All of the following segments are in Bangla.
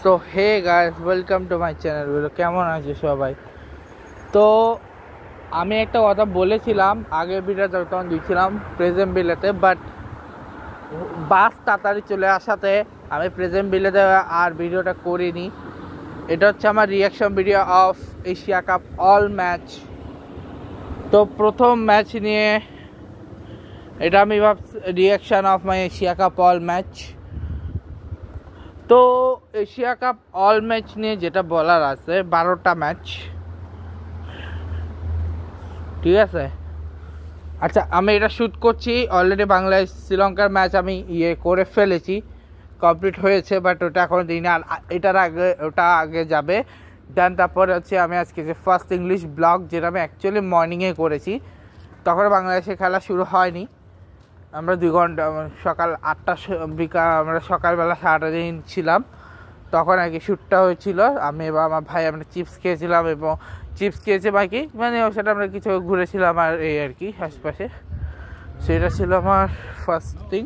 So hey guys, welcome to my channel. কেমন আছে সবাই? তো আমি একটা কথা বলেছিলাম আগের ভিডিওতে, তখন দিয়েছিলাম প্রেজেন্ট ভিলেতে, বাট বাস তাড়াতাড়ি চলে আসাতে আমি প্রেজেন্ট ভিলেতে আর ভিডিওটা করিনি। এটা হচ্ছে আমার reaction video of Asia cup all match. তো প্রথম ম্যাচ নিয়ে এটা আমি reaction of my Asia cup all match. তো এশিয়া কাপ অল ম্যাচ নিয়ে যেটা বলার আছে, 12টা ম্যাচ, ঠিক আছে। আচ্ছা, আমি এটা শ্যুট করছি অলরেডি। বাংলাদেশ শ্রীলঙ্কার ম্যাচ আমি করে ফেলেছি, কমপ্লিট হয়েছে, বাট ওটা এখন দিই না, আর এটার আগে ওটা আগে যাবে। দেন তারপরে হচ্ছে আমি আজকে যে ফার্স্ট ইংলিশ ব্লগ, যেটা আমি অ্যাকচুয়ালি মর্নিংয়ে করেছি, তখন বাংলাদেশে খেলা শুরু হয়নি। আমরা 2 ঘন্টা, সকাল 8টা বিকাল, আমরা সকালবেলা 7টা দিন ছিলাম, তখন আর কি শ্যুটটা হয়েছিল। আমি এবং আমার ভাই আমরা চিপস খেয়েছিলাম, এবং চিপস খেয়েছে বাকি, মানে সেটা আমরা কিছু ঘুরেছিলাম আর এই আর কি আশপাশে। সেটা ছিল আমার ফার্স্ট থিং।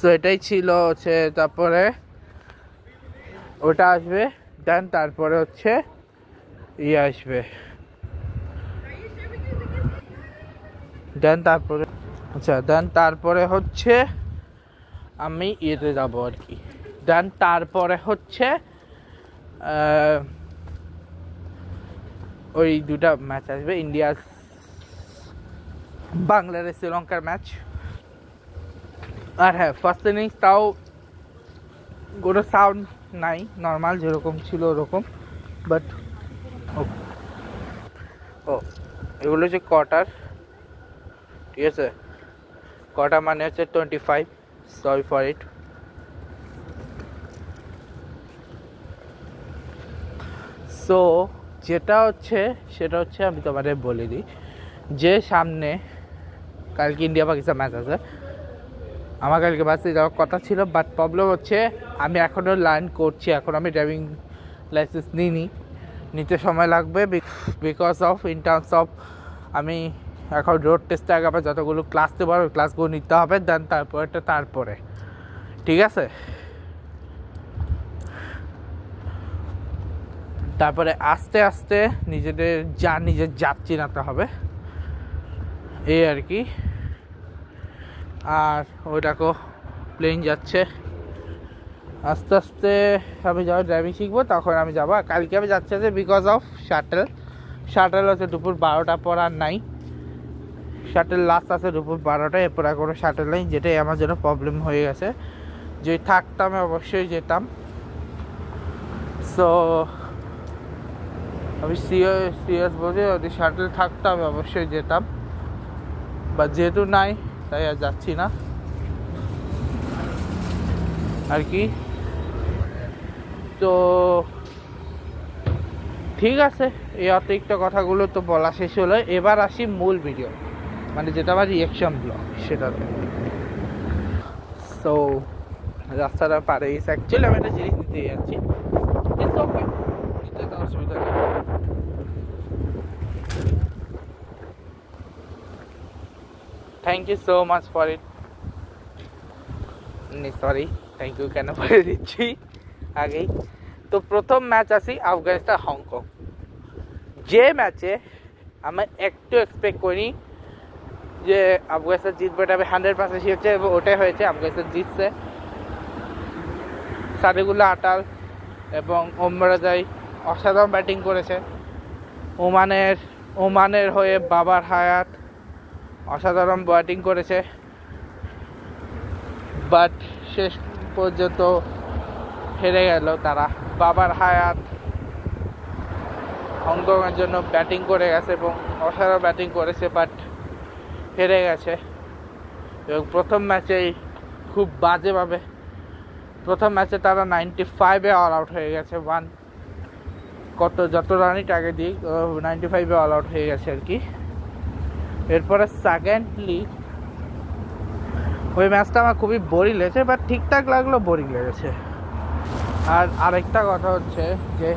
তো এটাই ছিল হচ্ছে, তারপরে ওটা আসবে, দেন তারপরে হচ্ছে আসবে, দেন তারপরে দেন তারপরে হচ্ছে আমি ইয়েতে যাবো আর কি। দেন তারপরে হচ্ছে ওই 2টা ম্যাচ আসবে, ইন্ডিয়া বাংলাদেশ শ্রীলঙ্কার ম্যাচ। আর হ্যাঁ, ফার্স্ট ইনিংস তাও কোনো সাউন্ড নাই, নর্মাল যেরকম ছিল ওরকম, বাট এগুলো হচ্ছে কোয়ার্টার, ঠিক আছে। কোয়ার্টার মানে হচ্ছে 25, সরি ফর ইট। সো যেটা হচ্ছে সেটা হচ্ছে, আমি তোমাদের বলে দিই যে সামনে কালকে ইন্ডিয়া পাকিস্তান ম্যাচ আছে। আমার কালকে বাসে যাওয়ার কথা ছিল, বাট প্রবলেম হচ্ছে আমি এখনও লার্ন করছি, এখন আমি ড্রাইভিং লাইসেন্স নিতে সময় লাগবে, because of in terms of আমি এখন রোড টেস্টে আগে আবার যতগুলো ক্লাস দেবো ওই ক্লাসগুলো নিতে হবে, দেন তারপরে ঠিক আছে। তারপরে আস্তে আস্তে নিজের জাত চিনাতে হবে, এই আর কি। আর ওইটাকেও প্লেন যাচ্ছে, আস্তে আস্তে আমি যখন ড্রাইভিং শিখবো তখন আমি যাবো। কালকে আমি যাচ্ছি যে বিকজ অফ শাটেল হচ্ছে দুপুর 12টা পর আর নাই, শাটেল লাস্ট আছে দুপুর 12টা, এরপর আর কোনো শাটেল নেই, যেটাই আমার জন্য প্রবলেম হয়ে গেছে। যদি থাকতাম অবশ্যই যেতাম। সো আমি সিরিয়াস বলছি, যদি শাটেল থাকতো আমি অবশ্যই যেতাম, বা যেহেতু নাই তাই আর যাচ্ছি না আর কি। তো ঠিক আছে, এই অতিরিক্ত কথাগুলো তো বলা শেষ হলো। এবার আসি মূল ভিডিও, মানে যেটা আমার রিয়াকশন ব্লগ, সেটাতে। সো রাস্তাটা পারে গেছে, অ্যাকচুয়ালি আমি একটা জিনিস নিতে যাচ্ছি, নিতে তো অসুবিধা নেই। Thank you so much for it. Sorry, thank you কেন বলে দিচ্ছি আগেই। তো প্রথম ম্যাচ আসি আফগানিস্তান হংকং, যে ম্যাচে আমি একটু এক্সপেক্ট করি যে আফগানিস্তান জিতবে, এটা আমি 100% হচ্ছে, এবং ওটাই হয়েছে, আফগানিস্তান জিতছে। সাদেকুল্লাহ আটাল এবং ওমরাজাই অসাধারণ ব্যাটিং করেছে। ওমানের হয়ে বাবার হায়াত অসাধারণ ব্যাটিং করেছে, বাট শেষ পর্যন্ত হেরে গেল তারা। বাবার হায়াত হংকংয়ের জন্য ব্যাটিং করে গেছে এবং অসাধারণ ব্যাটিং করেছে, বাট হেরে গেছে। এবং প্রথম ম্যাচেই খুব বাজেভাবে, প্রথম ম্যাচে তারা 95-এ অল আউট হয়ে গেছে, যত রানই টাকে দিই 95-এ অল আউট হয়ে গেছে আর কি। এরপরে সেকেন্ডলি ওই ম্যাচটা আমার খুবই বোরিং লেগেছে, বাট ঠিকঠাক লাগলো, বোরিং লেগেছে। আর আরেকটা কথা হচ্ছে যে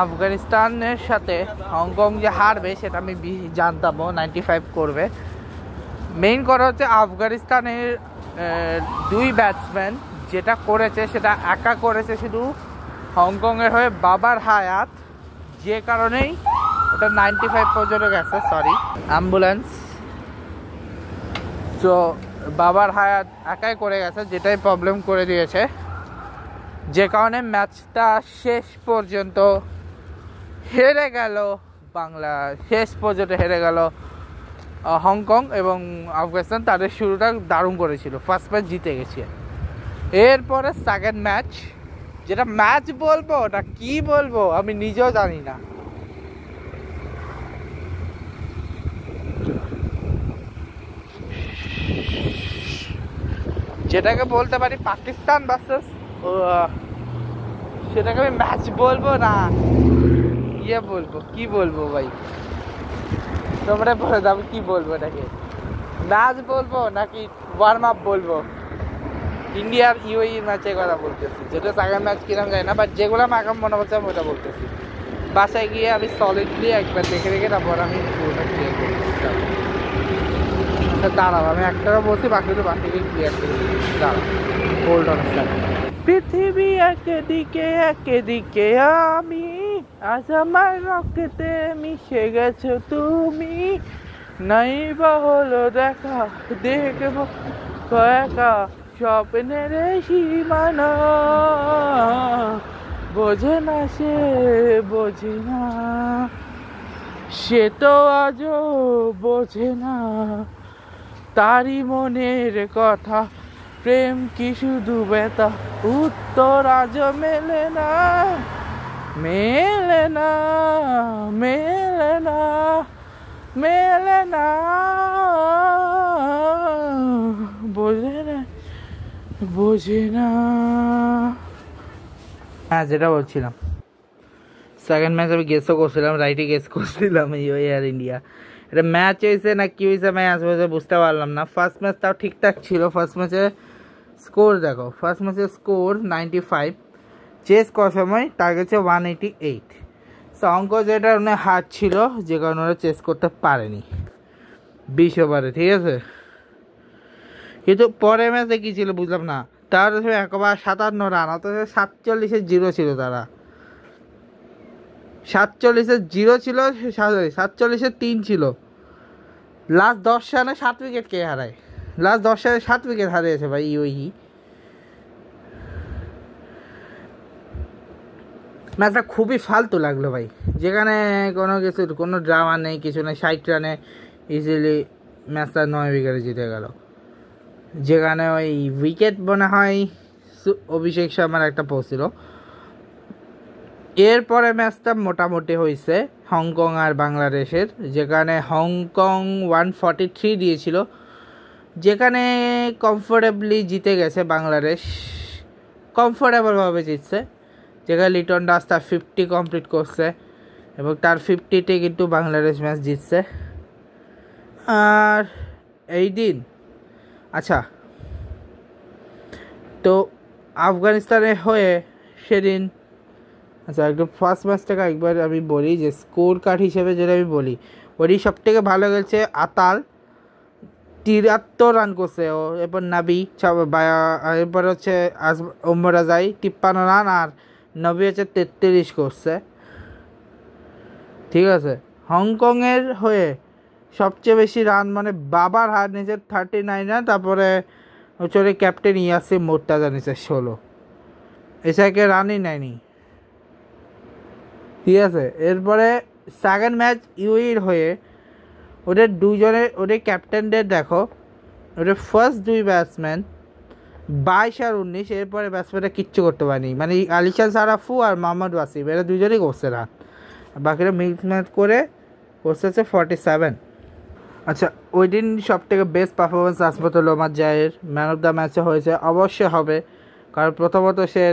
আফগানিস্তানের সাথে হংকং যে হারবে সেটা আমি জানতামও, 95 করবে। মেইন কথা হচ্ছে আফগানিস্তানের দুই ব্যাটসম্যান যেটা করেছে সেটা একা করেছে শুধু হংকংয়ের হয়ে বাবার হায়াত, যে কারণেই ওটা 95 পর্যন্ত গেছে। Sorry, ambulance. তো বাবার হায়াত একাই করে গেছে, যেটাই প্রবলেম করে দিয়েছে, যে কারণে ম্যাচটা শেষ পর্যন্ত হেরে গেল বাংলা, শেষ পর্যন্ত হেরে গেল হংকং। এবং আফগানিস্তান তাদের শুরুটা দারুণ করেছিল, ফার্স্ট ম্যাচ জিতে গেছে। এরপরে সেকেন্ড ম্যাচ, যেটা ম্যাচ বলবো ওটা কি বলবো আমি নিজেও জানি না। যেটাকে বলতে পারি পাকিস্তান ভার্সেস, সেটাকে আমি ম্যাচ বলবো না, ইয়ে বলবো, কি বলবো ভাই তোমরা বলে দাও কি বলবো, এটাকে ম্যাচ বলবো নাকি ওয়ার্ম আপ বলবো? ইন্ডিয়ার ইউএই ম্যাচের কথা বলতেছি, যেটা সেকেন্ড ম্যাচ কিরম যায় না, বাট যেগুলো আমার এখন মনে হচ্ছে আমি ওটা বলতেছি। বাসায় গিয়ে আমি সলিডলি একবার দেখে রেখে তারপর আমি পুরোটা ক্লিয়ার করতেছি। দাঁড়াও, আমি একটা বলছি, বাকিগুলো বাকিকে ক্লিয়ার করে দিচ্ছি। দাঁড়াও, হোল্ড অন স্যার। পৃথিবী একদিকে একদিকে আমি, আজ আমার রক্তে মিশে গেছো তুমি, নাই বা হলো দেখা, দেখবো কয়েকা স্বপ্নের সীমানা, বোঝে না সে, বোঝে না সে, তো আজও বোঝে না তারি মনের কথা, প্রেম কি শুধু ব্যথা, উত্তর আজ মেলে না, মেলে না, মেলে না, মেলে না, বোঝে না, বোঝে না। হ্যাঁ, যেটা বলছিলাম, সেকেন্ড ম্যাচ আমি গেসও করছিলাম, রাইটে গেস করছিলাম এয়ার ইন্ডিয়া। এটা ম্যাচ হয়েছে না কি হয়েছে আমি আসলে বুঝতে পারলাম না। ফার্স্ট ম্যাচ তাও ঠিকঠাক ছিল, ফার্স্ট ম্যাচে স্কোর দেখো, ফার্স্ট ম্যাচের স্কোর 95, চেস করার সময় টার্গেট ছিল 188। সো অঙ্ক যেটা হার ছিল, যে কারণে ওরা চেস করতে পারেনি 20 ওভারে, ঠিক আছে। কিন্তু পরের ম্যাচে কী ছিল বুঝলাম না, তার একবার 57 রান, অথচ 47-এর 0 ছিল, তারা 47-এর 0 ছিল, 47-এর 3 ছিল। লাস্ট 10 রানে 7 উইকেট কে হারায়? লাস্ট 10 রানে 7 উইকেট হারিয়েছে ভাই ইউএই। ম্যাচটা খুবই ফালতু লাগলো ভাই, যেখানে কোনো কিছু, কোনো ড্রামা নেই, কিছু নেই। 60 রানে ইজিলি ম্যাচটা 9 উইকেটে জিতে গেল, যেখানে ওই উইকেট মনে হয় অভিষেক শর্মার একটা পড়ছিল। এরপরে ম্যাচটা মোটামুটি হয়েছে হংকং আর বাংলাদেশের, যেখানে হংকং 143 দিয়েছিল, যেখানে কমফোর্টেবলি জিতে গেছে বাংলাদেশ, কমফোর্টেবলভাবে জিতছে। যেখানে লিটন দাস তার 50 কমপ্লিট করছে এবং তার 50তে কিন্তু বাংলাদেশ ম্যাচ জিতছে। আর এই দিন, আচ্ছা, তো আফগানিস্তানের হয়ে সেদিন, আচ্ছা একদম ফার্স্ট ম্যাচটাকে একবার আমি বলি, যে স্কোর কার্ড হিসেবে যেটা আমি বলি, ওরই সবথেকে ভালো গেছে আতাল, 73 রান করছে ও। এরপর নাবি, এরপর হচ্ছে ওমর আজাই 53 রান, আর নবী হচ্ছে 33 করছে, ঠিক আছে। হংকংয়ের হয়ে সবচেয়ে বেশি রান মানে বাবার হার নিয়েছে 39 রান, তারপরে হচ্ছে ক্যাপ্টেন ইয়াসির মোর্তাজা নিয়েছে 16, এসআইকে রানই নেয়নি, ঠিক আছে। এরপরে সেকেন্ড ম্যাচ ইউএইর হয়ে ওদের দুজনের, ওদের ক্যাপ্টেনদের দেখো, ওদের ফার্স্ট দুই ব্যাটসম্যান 22 আর 19, এরপরে ব্যাটসম্যানটা কিচ্ছু করতে পারেনি, মানে আলিশান সারাফু আর মোহাম্মদ ওয়াসিম, এরা দুজনেই করছে রান, বাকিরা মিক্স ম্যাচ করে করছে হচ্ছে 47। আচ্ছা, ওই দিন সব থেকে বেস্ট পারফরমেন্স আসপাতুল ওমর জায়ের ম্যান অফ দ্য ম্যাচে হয়েছে, অবশ্যই হবে, কারণ প্রথমত সে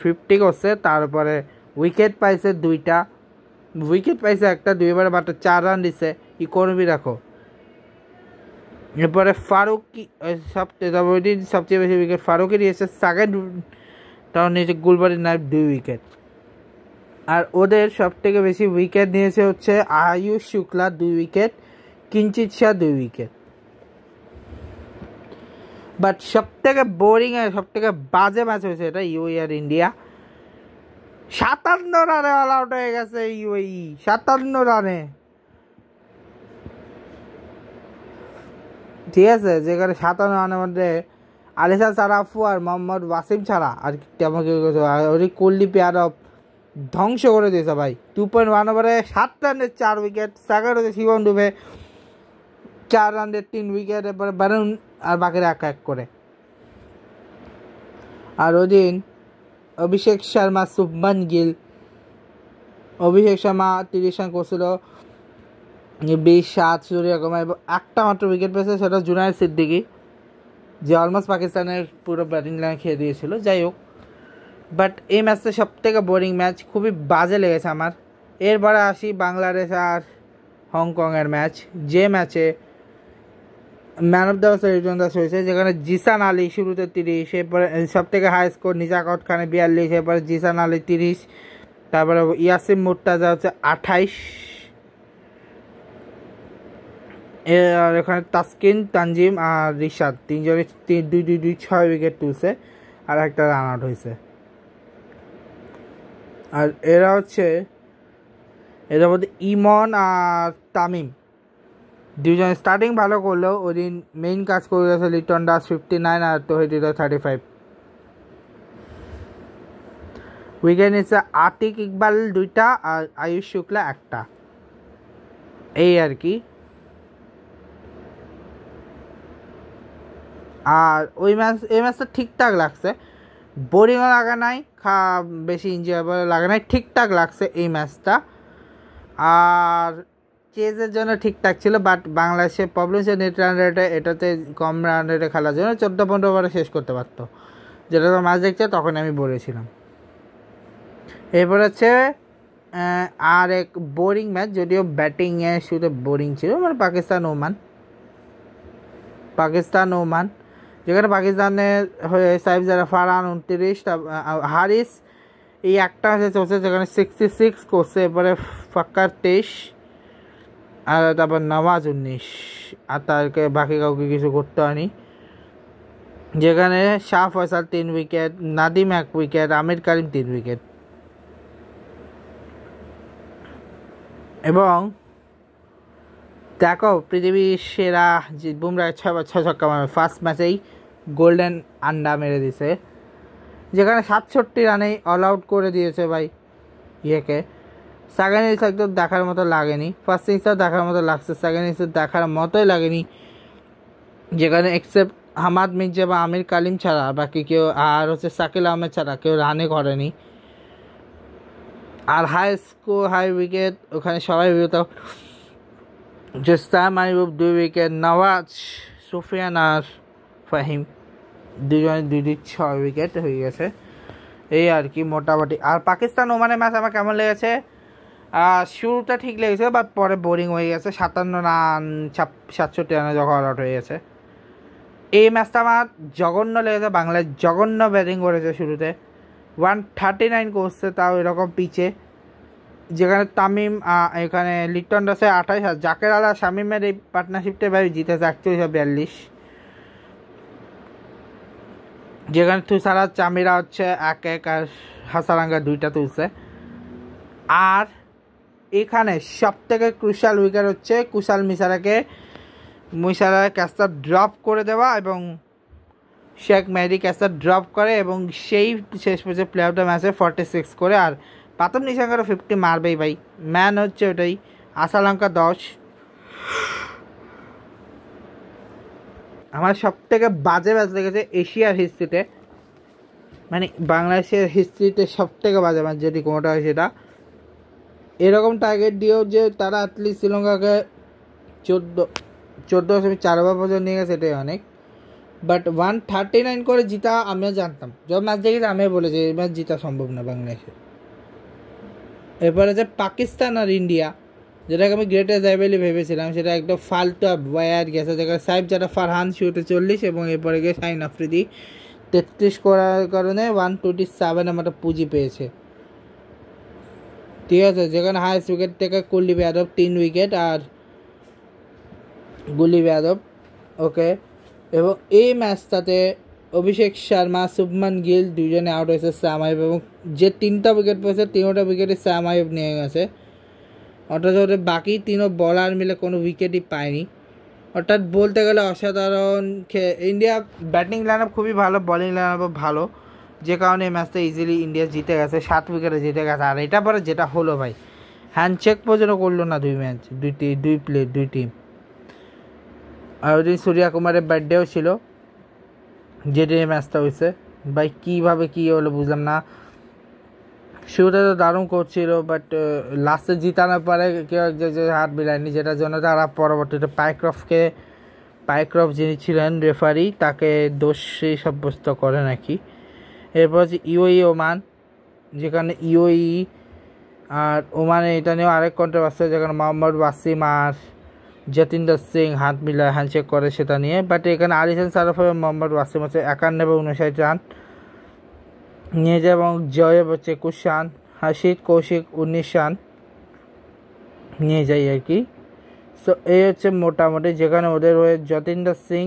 50 করছে, তারপরে উইকেট পাইছে 2টা, উইকেট পাইছে একটা, 2 ওভারে মাত্র 4 রান দিছে, ইকোনমি রাখো। এরপরে ফারুকি সবচেয়ে বেশি উইকেট ফারুকি দিয়েছে, সেকেন্ড তাও নিয়েছে গুলবাড়ির নাইব 2 উইকেট। আর ওদের সব থেকে বেশি উইকেট নিয়েছে হচ্ছে আয়ুষ শুক্লা 2 উইকেট, কিঞ্চিত শাহ 2 উইকেট। বাট সব থেকে বোরিং আর সব থেকে বাজে ম্যাচ হয়েছে এটা ইউএই আর ইন্ডিয়া। 57 রানে অল আউট হয়ে গেছে ইউএই, 57 রানে, ঠিক আছে। যেখানে 57 রানের মধ্যে আলিসা সারাফু আর মোহাম্মদ ওয়াসিম ছাড়া আর তেমন কেউ ওই কুলদীপ যাদব ধ্বংস করে দিয়েছে ভাই। 2.1 ওভারে 7 রানের 4 উইকেট। সেকেন্ড হচ্ছে শিবম ডুবে 4 রানের 3 উইকেট। এরপরে বারুণ আর বাকিরা এক এক করে। আর ওই দিন অভিষেক শর্মা, শুভমান গিল, অভিষেক শর্মা 30 রান করছিল, 20-7 সূর্য কুমার, এবং একটা মাত্র উইকেট পেয়েছে, সেটা জুনায়েদ সিদ্দিকি, যে অলমোস্ট পাকিস্তানের পুরো ব্যাটিং লাইন খেয়ে দিয়েছিল। যাই হোক, বাট এই ম্যাচটা সব থেকে বোরিং ম্যাচ, খুবই বাজে লেগেছে আমার। এরপরে আসি বাংলাদেশ আর হংকংয়ের ম্যাচ, যে ম্যাচে man of the written Das হয়েছে, যেখানে জিসান আলী শুরুতে 30, এরপরে সব থেকে হাই স্কোর নিজাকত খানে 42, এরপরে জিসান আলী 30, তারপরে ইয়াসিম মুর্তাজা হচ্ছে 28, আর এখানে তাসকিন, তানজিম আর রিশাদ তিনজনে 2-2-2 6 উইকেট তুলছে আর একটা রান আউট হয়েছে। আর এরা হচ্ছে এদের মধ্যে ইমন আর তামিম দুজন স্টার্টিং ভালো করলেও ওই দিন মেইন কাজ করে গেছে লিটন দাস 59 আর তৌহিদ 35। উইকেট নিচ্ছে আতিক ইকবাল 2টা আর আয়ুষ শুক্লা 1টা, এই আর কি। আর এই ম্যাচটা ঠিকঠাক লাগছে, বোরিংও লাগা নাই, বেশি এনজয়েবল লাগা নাই, ঠিকঠাক লাগছে এই ম্যাচটা। আর চেজের জন্য ঠিকঠাক ছিল, বাট বাংলাদেশের প্রবলেম ছিল নেট রান রেটে, এটাতে কম রান রেটে খেলার জন্য 14-15 ওভারে শেষ করতে পারতো, যেটা তো ম্যাচ দেখছে তখন আমি বলেছিলাম। এরপর হচ্ছে আর এক বোরিং ম্যাচ, যদিও ব্যাটিংয়ে শুধু বোরিং ছিল, মানে পাকিস্তান ওমান, যেখানে পাকিস্তানের হয়ে সাইফ জারা ফারহান 29, হারিস এই একটা ম্যাচে চলছে যেখানে 66 করছে, এরপরে ফাক্কার 23 আর তারপর নওয়াজ 19, আর তারকে বাকি কাউকে কিছু করতে হয়নি। যেখানে শাহ ফয়সাল 3 উইকেট, নাদিম 1 উইকেট, আমির কারিম 3 উইকেট। এবং দেখো পৃথিবীর সেরা যে বুমরাহ 6 ছক্কা মারে ফার্স্ট ম্যাচেই গোল্ডেন আন্ডা মেরে দিছে, যেখানে 67 রানেই অল আউট করে দিয়েছে ভাই ইয়েকে। সেকেন্ড ইনিংস একদম দেখার মতো লাগেনি, ফার্স্ট ইনিংসটাও দেখার মতো লাগছে, সেকেন্ড ইনিংস দেখার মতোই লাগেনি, যেখানে এক্সেপ্ট হামাদ মির্জা বা আমির কালিম ছাড়া বাকি কেউ, আর হচ্ছে শাকিল আহমেদ ছাড়া কেউ রানে করেনি। আর হাই উইকেট ওখানে সবাই উইকেট, জোস্তার মাহবুব 2 উইকেট, নওয়াজ, সুফিয়ান আর ফাহিম দুজনে 2-6 উইকেট হয়ে গেছে, এই আর কি মোটামুটি। আর পাকিস্তান ওমানের ম্যাচ আমার কেমন লেগেছে, শুরুটা ঠিক লেগেছে, বাট পরে বোরিং হয়ে গেছে। 57 রান 67 রানে যখন অল আউট হয়ে গেছে। এই ম্যাচটা আমার জঘন্য লেগেছে, বাংলায় জঘন্য ব্যাটিং করেছে শুরুতে, 139 করছে, তাও এরকম পিচে, যেখানে তামিম এখানে লিটন দাসে 28 আর জাকের আলা শামিমের এই পার্টনারশিপটা ভাবে জিতেছে 41-42, যেখানে তুষারা চামিরা হচ্ছে 1-1 আর হাসারাঙ্গা 2টা তুলছে। আর এখানে সব থেকে ক্রুশাল উইকেট হচ্ছে কুশাল মিসারা ক্যাচটা ড্রপ করে দেওয়া, এবং শেখ মেহেদি ক্যাচটা ড্রপ করে এবং সেই শেষ পর্যন্ত প্লে অফ দ্য ম্যাচে 46 করে। আর প্রথম নিশাঙ্কারও 50 মারবেই ভাই, ম্যান হচ্ছে ওটাই। আশালঙ্কা 10। আমার সব থেকে বাজে ম্যাচ লেগেছে এশিয়ার হিস্ট্রিতে, মানে বাংলাদেশের হিস্ট্রিতে সব থেকে বাজে ম্যাচ যদি কোনোটা হয় সেটা। এরকম টার্গেট দিয়েও যে তারা অ্যাটলিস্ট শ্রীলঙ্কাকে 14.4 ওভার পর্যন্ত নিয়ে গেছে, এটাই অনেক। বাট 139 করে জিতা আমিও জানতাম, যখন ম্যাচ দেখেছি আমিও বলেছি এই ম্যাচ জিতা সম্ভব না বাংলাদেশের। এরপরে যে পাকিস্তান আর ইন্ডিয়া, যেটাকে আমি গ্রেটেস্ট রাইভালি ভেবেছিলাম, সেটা একদম ফালতু ওয়ার গেছে, যেখানে সাইফ জারা ফারহান শুরুতে 40 এবং এরপরে গিয়ে শাহিন আফ্রিদি 33 করার কারণে 127 আমার পুঁজি পেয়েছে, ঠিক আছে। যেখানে হাইস্ট উইকেট থেকে কুলদীপ যাদব 3 উইকেট আর গুলি যাদব, ওকে। এবং এই ম্যাচটাতে অভিষেক শর্মা, শুভমান গিল দুজনে আউট হয়েছে, শ্যাম আইয়ুব, এবং যে 3টা উইকেট পেয়েছে 3টা উইকেটই শ্যাম আইয়ুব নিয়ে গেছে। অর্থাৎ ওদের বাকি 3 বলার মিলে কোনো উইকেটই পায়নি। অর্থাৎ বলতে গেলে অসাধারণ। ইন্ডিয়া ব্যাটিং লাইন আপ খুবই ভালো, বলিং লাইন আপও ভালো, যে কারণে এই ম্যাচটা ইজিলি ইন্ডিয়া জিতে গেছে, 7 উইকেটে জিতে গেছে। আর এটা পরে যেটা হলো ভাই, হ্যান্ডশেক পর্যন্ত করলো না দুই টিম। আর ওই দিন সূর্যা কুমারের বার্থডেও ছিল, যেটা এই ম্যাচটা হয়েছে। ভাই কীভাবে কী হলো বুঝলাম না। শুরুতে তো দারুণ করছিল, বাট লাস্টে জিতানোর পরে কেউ একজন হাত মিলায়নি, যেটার জন্য তারা পরবর্তীতে পাইক্রফ যিনি ছিলেন রেফারি, তাকে দোষী সাব্যস্ত করে নাকি। এরপর হচ্ছে ইউএই ওমান, যেখানে ইউএই আর ওমানে এটা নিয়েও আরেক কন্ট্রোভার্সি, যেখানে মোহাম্মদ ওয়াসিম আর যতীন্দ্র সিং হাত মিলায় হ্যান্ডশেক করে সেটা নিয়ে। বাট এখানে আলিসান সারফ এবং মোহাম্মদ ওয়াসিম হচ্ছে 51-59 রান নিয়ে যায়, এবং জয়েব হচ্ছে 21 রান, হাসিদ কৌশিক 19 রান নিয়ে যায় আর কি। সো এই হচ্ছে মোটামুটি, যেখানে ওদের হয়ে যতীন্দ্র সিং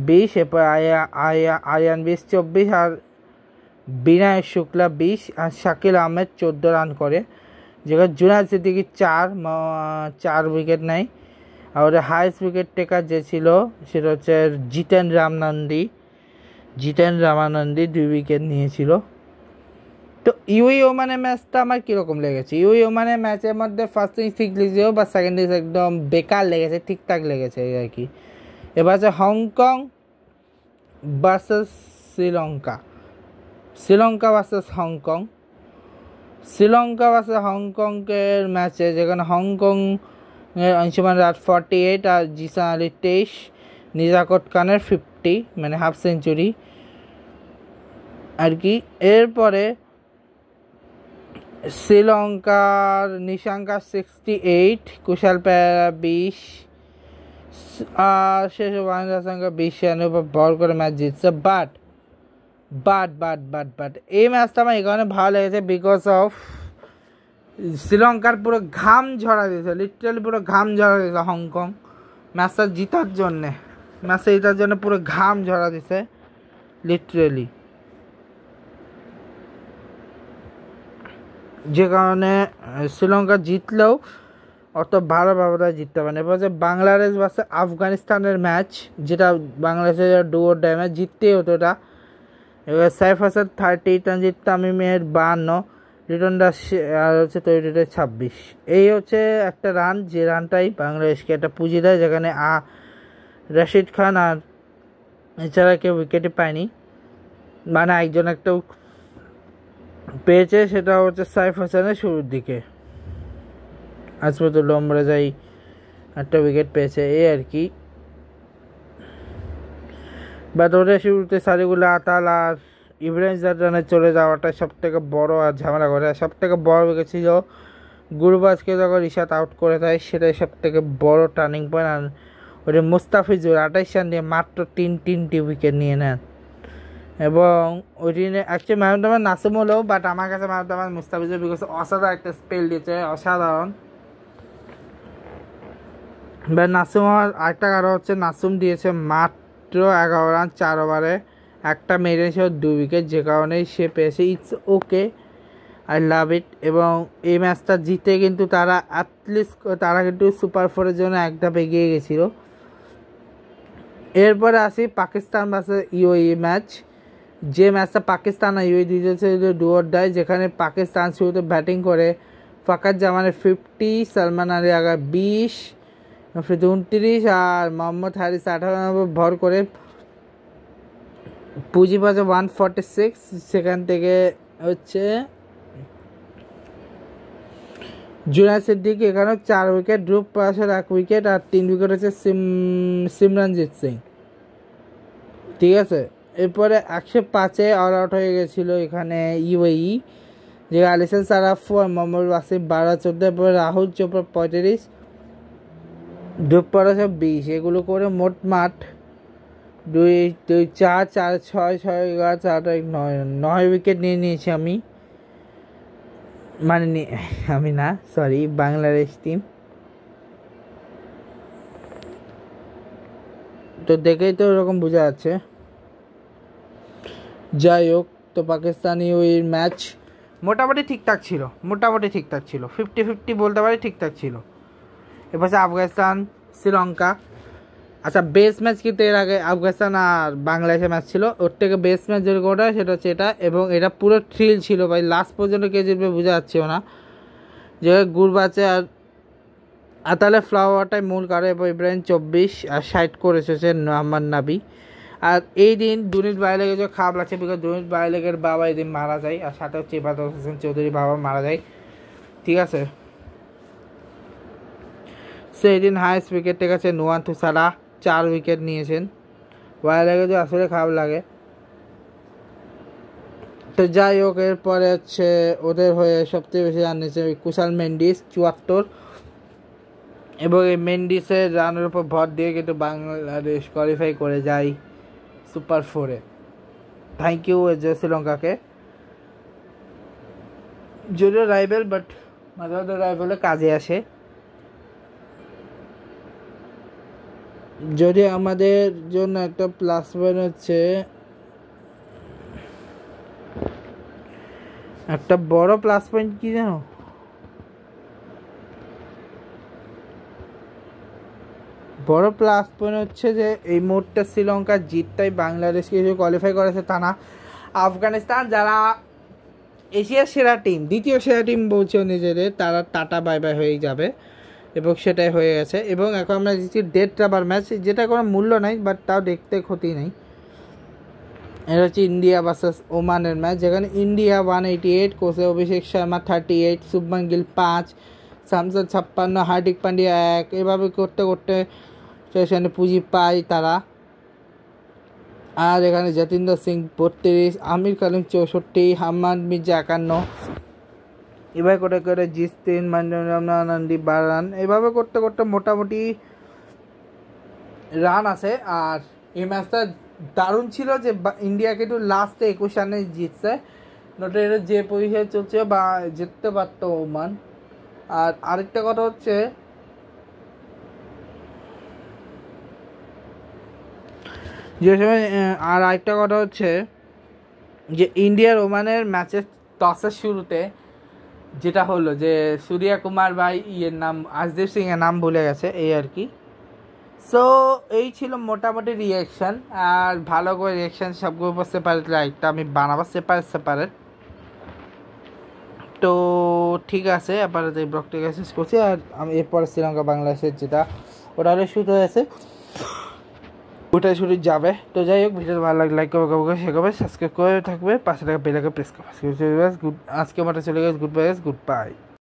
20, এরপর আরিয়ান 20, 24, আর বিনয় শুক্লা 20, আর শাকিল আহমেদ 14 রান করে, যেখানে জুনায়েদ সিদ্দিকি 4 উইকেট নেয়। আর ওদের হাইস্ট উইকেট টেকার যে ছিল সেটা হচ্ছে জিতেন রামানন্দী 2 উইকেট নিয়েছিল। তো ইউএই ওমানের ম্যাচটা আমার কীরকম লেগেছে? ইউএই ওমানের ম্যাচের মধ্যে ফার্স্ট ইনিংস ঠিক লেগেছিল, বা সেকেন্ড ইনিংস একদম বেকার লেগেছে, ঠিকঠাক লেগেছে আর কি। এবার আছে Hong Kong versus Sri Lanka versus Hong Kong. Sri Lanka versus হংকংয়ের ম্যাচে, যেখানে হংকং অংশুমান রাত 48 আর জিসান আলী 23, নিজাকত খানের 50, মানে হাফ সেঞ্চুরি আর কি। এরপরে শ্রীলঙ্কার নিশাঙ্কা 68, কুশাল পেরা 20, আর শেষ ওয়ানডে সঙ্গে 20 রানের উপর বল করে ম্যাচ জিতছে। বাট এই ম্যাচটা আমার এই কারণে ভালো লেগেছে, বিকজ অফ শ্রীলঙ্কার পুরো ঘাম ঝরা দিয়েছে, লিটারালি পুরো ঘাম ঝরা দিয়েছে হংকং ম্যাচটা জেতার জন্য পুরো ঘাম ঝরা দিছে লিটারালি, যে কারণে শ্রীলঙ্কা জিতলেও অত ভালো ব্যবধানে জিততে পারে না। এবার যে বাংলাদেশ ভার্সেস আফগানিস্তানের ম্যাচ, যেটা বাংলাদেশের ডু অর ডাই ম্যাচ, জিততেই হতো এটা। এবার সাইফ হাসান 38 রান জিত, তামিমের 52, রিটনটা আর হচ্ছে তৈরিটা 26। এই হচ্ছে একটা রান, যে রানটাই বাংলাদেশকে একটা পুঁজি দেয়, যেখানে রাশিদ খান আর এছাড়া কেউ উইকেটই পায়নি, মানে একজন একটা পেয়েছে, সেটা হচ্ছে সাইফ হাসানের শুরুর দিকে। আজমতুল্লাহ ওমরাজাই একটা উইকেট পেয়েছে, এই আর কি। বাট ওদের শুরুতে সারিগুলো আতাল আর ইব্রাহিম জাদানে চলে যাওয়াটা সব থেকে বড় আর ঝামেলা করে। সব থেকে বড় উইকেট ছিল গুরবাজকে যখন রিশাদ আউট করে দেয়, সেটাই সব থেকে বড় টার্নিং পয়েন্ট। আর ওদের মুস্তাফিজুর 28 রান দিয়ে মাত্র তিনটি উইকেট নিয়ে নেন, এবং ওই দিনে actually man of the match Nasim হলেও, বাট আমার কাছে man of the match Mustafizur, because অসাধারণ একটা স্পেল দিয়েছে, অসাধারণ। বাট নাসিম হওয়ার আরেকটা কারণ হচ্ছে, নাসিম দিয়েছে মাত্র 11 রান 4 ওভারে, একটা মেরেছে 2 উইকেট, যে কারণেই সে পেয়েছে। ইটস ওকে, আই লাভ ইট। এবং এই ম্যাচটা জিতে কিন্তু তারা অ্যাটলিস্ট কিন্তু সুপার 4-এর জন্য এক ধাপ এগিয়ে গেছিল। এরপরে আসি পাকিস্তান ভার্সেস ইউএই ম্যাচ, যে ম্যাচটা পাকিস্তান আর ইউএই দুইজন ডু অর ডাই, যেখানে পাকিস্তান শুরুতে ব্যাটিং করে ফাকার জামানের 50, সালমান আলী আগা 20, 29, আর মোহাম্মদ হারিস 18 রানের উপর ভর করে পুঁজি পাচ্ছে 146। সেখান থেকে হচ্ছে জুনায়েদ সিদ্দিকি এখানেও 4 উইকেট, ধ্রুব পাশের 1 উইকেট, আর 3 উইকেট হচ্ছে সিমরনজিৎ সিং, ঠিক আছে। এরপরে 105-এ অল আউট হয়ে গেছিলো এখানে ইউএই, যে আলিসান সারাফ আর মোহাম্মদ ওয়াসিম 12-14, এরপরে রাহুল চোপড়া 35, ধ্রুব পাশে 20। এগুলো করে মোট মাঠ 2, 4, 4, 6, 6, 11, 4, 9 উইকেট নিয়ে নিয়েছি আমি না, সরি, বাংলাদেশ টিম। তো দেখেই তো ওরকম বোঝা যাচ্ছে। যাই হোক, তো পাকিস্তানি ওই ম্যাচ মোটামুটি ঠিকঠাক ছিল, 50-50 বলতে পারি, ঠিকঠাক ছিল। এবার আফগানিস্তান শ্রীলঙ্কা। আচ্ছা, বেস্ট ম্যাচ কিন্তু এর আগে আফগানিস্তান আর বাংলাদেশের ম্যাচ ছিল, ওর থেকে বেস্ট ম্যাচ যেটা ওটা সেটা হচ্ছে এটা। এবং এটা পুরো থ্রিল ছিল ভাই, লাস্ট পর্যন্ত কে জিতবে বোঝা যাচ্ছিল না। যে গুরবাচে আর তাহলে ফ্লাওয়ারটাই মূল কারণ। এবং ইব্রাহিম 24 আর 60 করে এসেছে মোহাম্মদ নাবি। আর এই দিন দুনিত বাইলেগের যে খারাপ লাগছে, বিকজ দুনিত বাইলেগের বাবা এই দিন মারা যায়, আর সাথে হচ্ছে ইবাদত হোসেন চৌধুরী বাবা মারা যায়, ঠিক আছে। সেই দিন হাইস্ট উইকেট থেকে আছে নোয়ান থুসারা, 4 উইকেট নিয়েছেন। বাইলেগে যে আসলে খারাপ লাগে। তো যাই হোক, এরপরে হচ্ছে ওদের হয়ে সবচেয়ে বেশি রান নিয়েছে কুশাল মেন্ডিস 74। এবং এই মেন্ডিসের রানের উপর ভর দিয়ে কিন্তু বাংলাদেশ কোয়ালিফাই করে যায় সুপার 4-এ। থ্যাংক ইউ শ্রীলঙ্কাকে, যদিও রাইভেল, বাট মাঝে মাঝে রাইভেলে কাজে আসে। যদি আমাদের জন্য একটা প্লাস পয়েন্ট হচ্ছে, একটা বড় প্লাস পয়েন্ট কি জানো, বড় প্লাস পয়েন্ট হচ্ছে যে এই মুহূর্তে শ্রীলঙ্কার জিতটাই বাংলাদেশকে কোয়ালিফাই করেছে তা না। আফগানিস্তান যারা এশিয়ার সেরা টিম, দ্বিতীয় সেরা টিম বলছে নিজেদের, তারা টাটা বাই বাই হয়ে যাবে, এবং সেটাই হয়ে গেছে। এবং এখন আমরা দিচ্ছি ডেড রাবার ম্যাচ, যেটা কোনো মূল্য নাই, বাট তাও দেখতে ক্ষতি নেই। এটা হচ্ছে ইন্ডিয়া ভার্সেস ওমানের ম্যাচ, যেখানে ইন্ডিয়া 188, কোচে অভিষেক শর্মা 38, শুভমান গিল 5, শামসাদ 56, হার্দিক পান্ডিয়া 1। এভাবে করতে করতে সেখানে পুঁজি পায় তারা। আর এখানে যতীন্দ্র সিং 32, আমির কালিম 64, হাম্মাদ মির্জা 51। এভাবে করে করে জিস্তিন মানন্দি 12 রান। এভাবে করতে করতে মোটামুটি রান আছে। আর এই ম্যাচটা দারুণ ছিল যে ইন্ডিয়া কিন্তু লাস্টে 21 রানে জিতছে, নটা এটা যে পজিশনে চলছে বা জিততে পারত ওমান। আর আরেকটা কথা হচ্ছে যে সময়, আর আরেকটা কথা হচ্ছে যে ইন্ডিয়ার ওমানের ম্যাচের টসের শুরুতে যেটা হলো যে সূর্য কুমার ভাই ইয়ের নাম আশদীপ সিং এর নাম ভুলে গেছে, এই আর কি। সো এই ছিল মোটামুটি রিয়াকশান। আর ভালো করে রিয়াকশান সবগুলো সেপারেট লাইকটা আমি বানাবো সেপারেট। তো ঠিক আছে, আপাতত এই ব্লগটি শেষ করছি। আর আমি এরপরে শ্রীলঙ্কা বাংলাদেশের যেটা ওটা হলে শুরু হয়েছে, ওটাই শুরু যাবে। তো যাই হোক, ভিডিও ভালো লাগলে লাইক করবে, শেয়ার করবে, সাবস্ক্রাইব করে থাকবে, পাশে থাকা বেল আইকন প্রেস করবে। আজকে মতো চলে গেছে, গুড বাই।